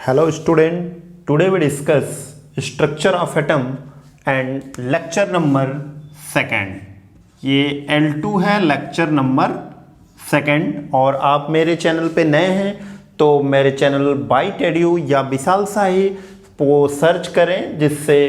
Hello student, today we discuss structure of atom and lecture number second. ये L2 है, lecture number second. और आप मेरे channel पे नए हैं तो मेरे चैनल बाइट एड्यू या विशाल शाही को सर्च करें, जिससे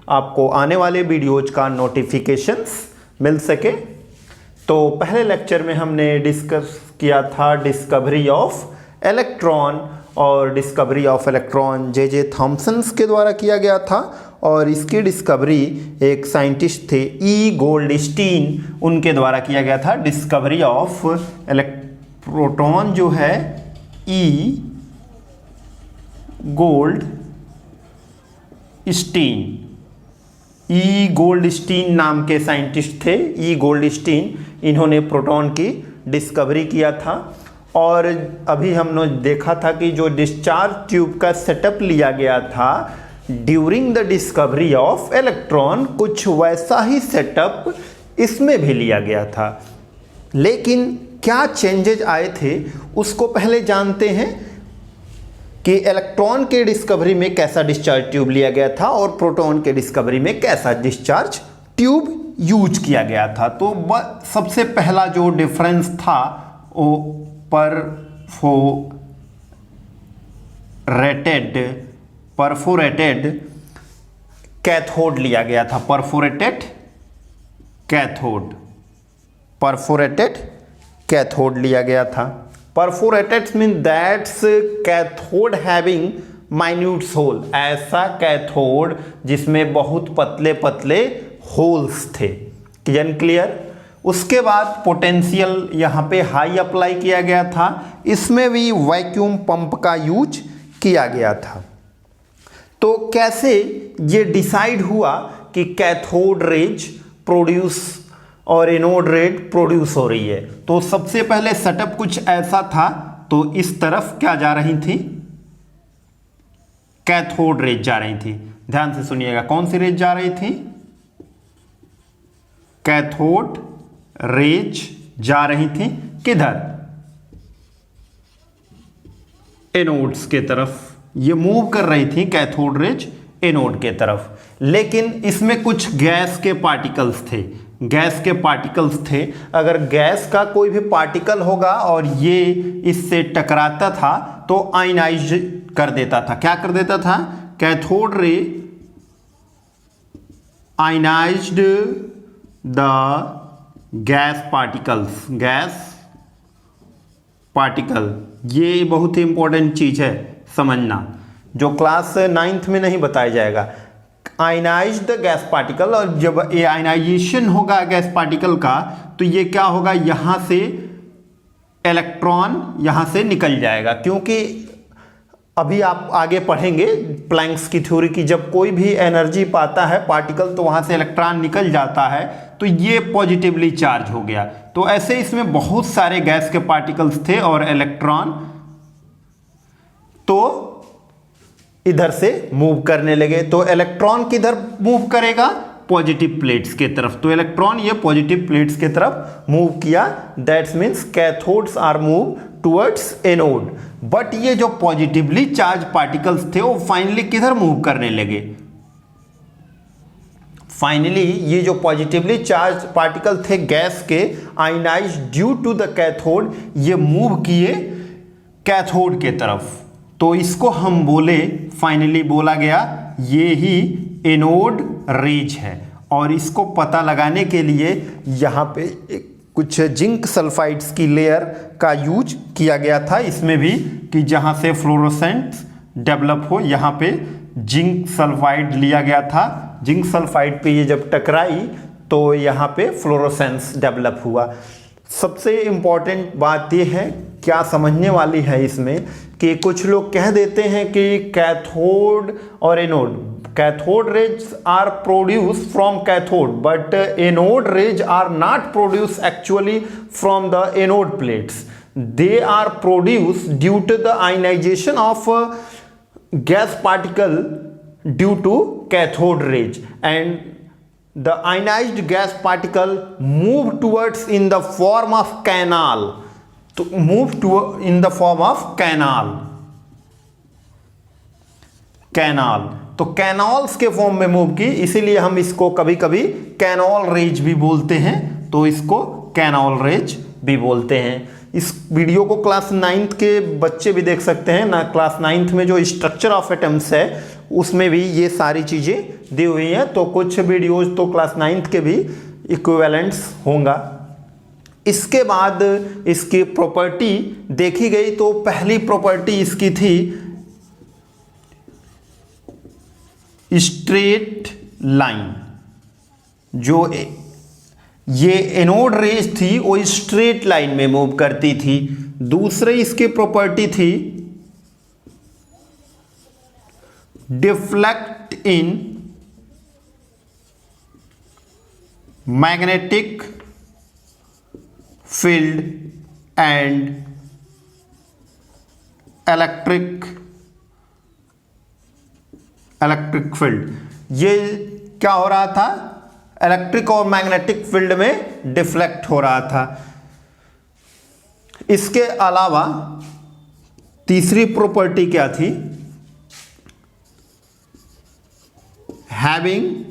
आपको आने वाले वीडियोज का नोटिफिकेशंस मिल सके। तो पहले लेक्चर में हमने डिस्कस किया था डिस्कवरी ऑफ इलेक्ट्रॉन, और discovery of electron J Thomson के द्वारा किया गया था। और इसकी डिस्कवरी एक साइंटिस्ट थे ई गोल्डस्टीन, उनके द्वारा किया गया था। डिस्कवरी ऑफ प्रोटॉन जो है ई गोल्डस्टीन नाम के साइंटिस्ट थे। ई गोल्डस्टीन, इन्होंने प्रोटॉन की डिस्कवरी किया था। और अभी हमने देखा था कि जो डिस्चार्ज ट्यूब का सेटअप लिया गया था during the discovery of electron, कुछ वैसा ही सेटअप इसमें भी लिया गया था। लेकिन क्या चेंजेज आए थे उसको पहले जानते हैं कि इलेक्ट्रॉन के डिस्कवरी में कैसा डिस्चार्ज ट्यूब लिया गया था और प्रोटॉन के डिस्कवरी में कैसा डिस्चार्ज ट्यूब यूज किया गया था। तो सबसे पहला जो डिफरेंस था वो परफोरेटेड कैथोड लिया गया था। परफोरेटेड कैथोड लिया गया था। Perforated mean that's cathode having minute hole, ऐसा कैथोड जिसमें बहुत पतले पतले होल्स थे। क्लियर। उसके बाद पोटेंशियल यहाँ पे हाई अप्लाई किया गया था। इसमें भी वैक्यूम पंप का यूज किया गया था। तो कैसे ये डिसाइड हुआ कि कैथोड रेज प्रोड्यूस और एनोड रेज प्रोड्यूस हो रही है? तो सबसे पहले सेटअप कुछ ऐसा था। तो इस तरफ क्या जा रही थी? कैथोड रेज जा रही थी। ध्यान से सुनिएगा, कौन सी रेज जा रही थी? कैथोड रेज जा रही थी किधर? एनोड्स के तरफ। ये मूव कर रही थी कैथोड रेज एनोड के तरफ। लेकिन इसमें कुछ गैस के पार्टिकल्स थे। अगर गैस का कोई भी पार्टिकल होगा और ये इससे टकराता था तो आयनाइज कर देता था। क्या कर देता था? Cathode ray ionised the gas particle. ये बहुत ही इंपॉर्टेंट चीज है समझना, जो क्लास 9th में नहीं बताया जाएगा। आयनाइज द गैस पार्टिकल, और जब ये आयनाइजेशन होगा गैस पार्टिकल का तो ये क्या होगा? यहां से इलेक्ट्रॉन यहां से निकल जाएगा। क्योंकि अभी आप आगे पढ़ेंगे प्लैंक्स की थ्योरी की, जब कोई भी एनर्जी पाता है पार्टिकल तो वहां से इलेक्ट्रॉन निकल जाता है, तो ये पॉजिटिवली चार्ज हो गया। तो ऐसे इसमें बहुत सारे गैस के पार्टिकल्स थे और इलेक्ट्रॉन तो इधर से मूव करने लगे। तो इलेक्ट्रॉन किधर मूव करेगा? पॉजिटिव प्लेट्स के तरफ। तो इलेक्ट्रॉन ये पॉजिटिव प्लेट्स के तरफ मूव किया। That's means cathodes are move towards anode. But ये जो पॉजिटिवली चार्ज पार्टिकल्स थे वो फाइनली किधर मूव करने लगे? फाइनली ये जो पॉजिटिवली चार्ज पार्टिकल थे गैस के, ionise due to the cathode, ये मूव किए कैथोड के तरफ। तो इसको हम फाइनली बोला गया ये ही एनोड रेज है। और इसको पता लगाने के लिए यहाँ पे कुछ जिंक सल्फाइड्स की लेयर का यूज किया गया था इसमें भी, कि जहाँ से फ्लोरोसेंस डेवलप हो। यहाँ पे जिंक सल्फाइड लिया गया था। जिंक सल्फाइड पे ये जब टकराई तो यहाँ पे फ्लोरोसेंस डेवलप हुआ। सबसे इम्पॉर्टेंट बात ये है, क्या समझने वाली है इसमें, कि कुछ लोग कह देते हैं कि कैथोड और anode, cathode rays are produce from cathode but anode rays are not produce actually from the anode plates. They are produce due to the ionisation of gas particle due to cathode rays, and the ionized gas particle move towards in the form of canal, to move to in the form of canal। Canal, तो canals के form में move की, इसीलिए हम इसको कभी कभी canal raise भी बोलते हैं, तो इसको कैनॉल रेज भी बोलते हैं। इस वीडियो को क्लास 9th के बच्चे भी देख सकते हैं ना। क्लास 9th में जो स्ट्रक्चर ऑफ एटम्स है उसमें भी ये सारी चीज़ें दी हुई हैं, तो कुछ वीडियोज तो क्लास 9th के भी इक्विवेलेंट्स होगा। इसके बाद इसकी प्रॉपर्टी देखी गई, तो पहली प्रॉपर्टी इसकी थी स्ट्रेट लाइन। जो ये एनोड रेज थी वो स्ट्रेट लाइन में मूव करती थी। दूसरी इसकी प्रॉपर्टी थी deflect in magnetic field and electric field. ये क्या हो रहा था, इलेक्ट्रिक और मैग्नेटिक फील्ड में डिफ्लेक्ट हो रहा था। इसके अलावा तीसरी प्रॉपर्टी क्या थी, having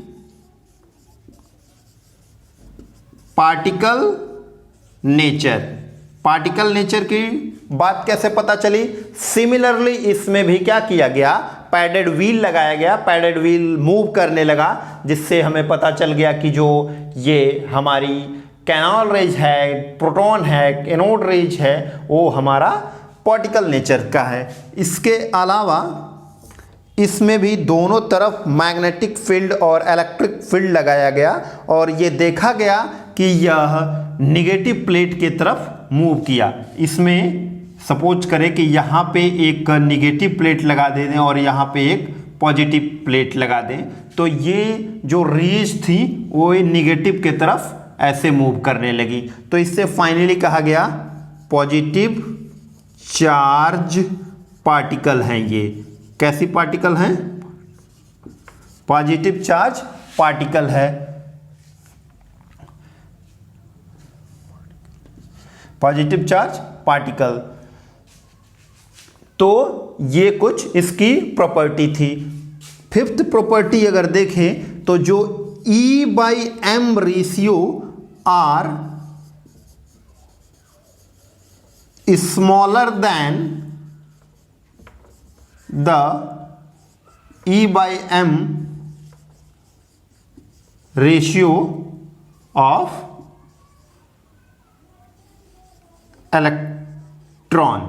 particle nature. Particle nature की बात कैसे पता चली, सिमिलरली इसमें भी क्या किया गया, पैडेड व्हील लगाया गया, पैडेड व्हील मूव करने लगा, जिससे हमें पता चल गया कि जो ये हमारी कैनॉल रेज है, प्रोटॉन है, एनोड रेज है, वो हमारा पार्टिकल नेचर का है। इसके अलावा इसमें भी दोनों तरफ मैग्नेटिक फील्ड और इलेक्ट्रिक फील्ड लगाया गया, और ये देखा गया कि यह निगेटिव प्लेट की तरफ मूव किया। इसमें सपोज करें कि यहाँ पे एक निगेटिव प्लेट लगा दें और यहाँ पे एक पॉजिटिव प्लेट लगा दें, तो ये जो रेज थी वो निगेटिव की तरफ ऐसे मूव करने लगी। तो इससे फाइनली कहा गया पॉजिटिव चार्ज पार्टिकल हैं। ये कैसी पार्टिकल हैं, पॉजिटिव चार्ज पार्टिकल है, पॉजिटिव चार्ज पार्टिकल। तो ये कुछ इसकी प्रॉपर्टी थी। फिफ्थ प्रॉपर्टी अगर देखें तो जो E/m ratio are smaller than the E/m ratio of electron,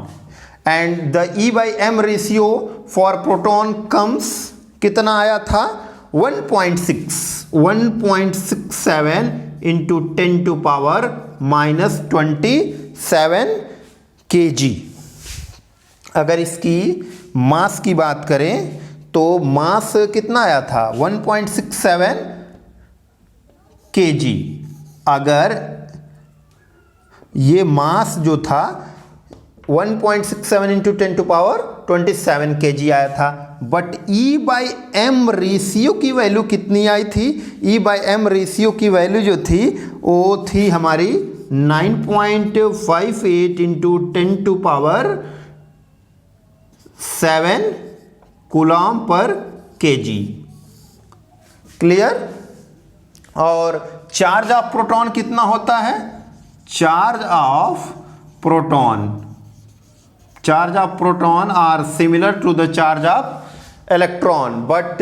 and the E/m ratio for proton comes, कितना आया था, 1.67 इंटू 10⁻⁻27 kg। अगर इसकी मास की बात करें तो मास कितना आया था, 1.67 kg। अगर ये मास जो था 1.67 इंटू 10⁻27 kg आया था, बट E/m रेशियो की वैल्यू कितनी आई थी, E/m रेशियो की वैल्यू जो थी वो थी हमारी 9.58 इंटू 10⁻7 कूलम पर kg। क्लियर। और चार्ज ऑफ प्रोटॉन कितना होता है, charge of proton are similar to the charge of electron, but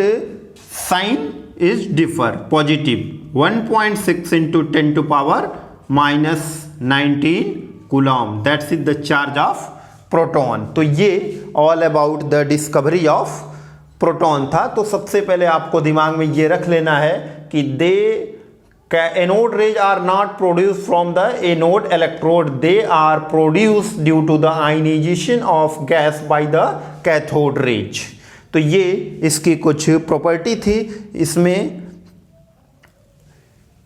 sign is differ. Positive 1.6 into 10⁻⁻19 coulomb, that's is the charge of proton. तो ये all about the discovery of proton था। तो सबसे पहले आपको दिमाग में ये रख लेना है कि anode rays are not produced from the anode electrode, they are produced due to the ionization of gas by the cathode rays। तो ये इसकी कुछ प्रॉपर्टी थी। इसमें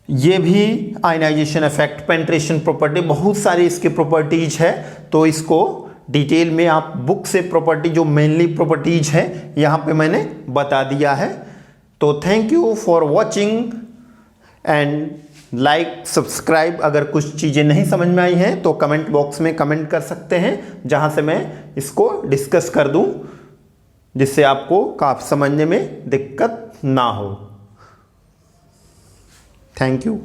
ये भी आयनाइजेशन इफेक्ट, पेंट्रेशन प्रॉपर्टी, बहुत सारी इसकी प्रॉपर्टीज है। तो इसको डिटेल में आप बुक से प्रॉपर्टी जो मेनली प्रॉपर्टीज है यहाँ पे मैंने बता दिया है। तो thank you for watching and like subscribe. अगर कुछ चीज़ें नहीं समझ में आई हैं तो कमेंट बॉक्स में कमेंट कर सकते हैं, जहां से मैं इसको डिस्कस कर दूं। जिससे आपको काफी समझने में दिक्कत ना हो। Thank you.